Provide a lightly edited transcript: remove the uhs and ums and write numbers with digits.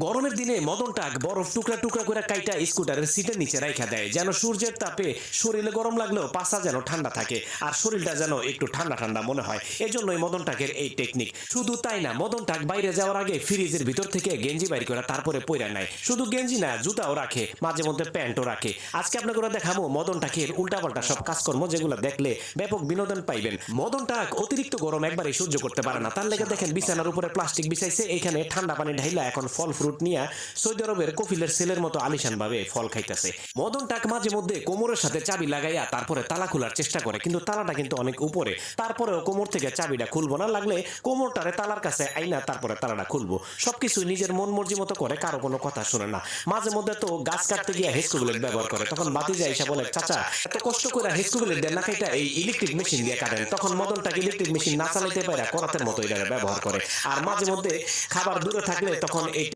গরমের দিনে মদন টাক বরফ টুকরা টুকরা করে কাইটা স্কুটারের সিটের নিচে রাইখা দেয়, যেন সূর্যের তাপে শরীরে গরম লাগলেও পাছা যেন ঠান্ডা থাকে আর শরীরটা যেন একটু ঠান্ডা ঠান্ডা মনে হয়। এজন্যই মদন টাকের এই টেকনিক। শুধু তাই না, মদন টাক বাইরে যাওয়ার আগে ফ্রিজের ভিতর থেকে গেঞ্জি বাইর করে তারপরে পইরা নেয়। শুধু গেঞ্জি না, জুতাও রাখে, মাঝে মধ্যে প্যান্টও রাখে। আজকে আপনাকে দেখাবো মদন টাকের উল্টাপাল্টা সব কাজকর্ম, যেগুলো দেখলে ব্যাপক বিনোদন পাইবেন। মদন টাক অতিরিক্ত গরম একবারে সহ্য করতে পারে না, তার লেগে দেখেন বিছানার উপরে প্লাস্টিক বিছাইছে, এখানে ঠান্ডা পানি ঢাইলা এখন ফল ফ্রুট নিয়ে সৌদি আরবের কফিলের সেলের মতো আলিশান ভাবে ফল খাইতেছে। মদন টাক মাঝে মধ্যে কোমরের সাথে চাবি লাগাইয়া তারপরে তালা খোলার চেষ্টা করে, কিন্তু তালাটা কিন্তু অনেক উপরে। তারপরেও কোমর থেকে চাবিটা খুলবো না, লাগলে কোমরটারে তালার কাছে আইনা তারপরে তালাটা খুলবো। সবকিছু নিজের মন মর্জি মতো করে, কারো কোনো কথা শুনে না। মাঝে মধ্যে তো গাছ কাটতে গিয়ে হেস্কোগুলেট ব্যবহার করে, তখন বাতিজা এসে বলে, চাচা এত কষ্ট করে হেস্কোগুলেট দেন না, কাইটা এই ইলেকট্রিক মেশিন দিয়ে কাটেন। তখন মদন টাক ইলেকট্রিক মেশিন না চালাইতে পারে করাতের মতো এটা ব্যবহার করে। আর মাঝে মধ্যে খাবার দূরে থাকলে তখন এই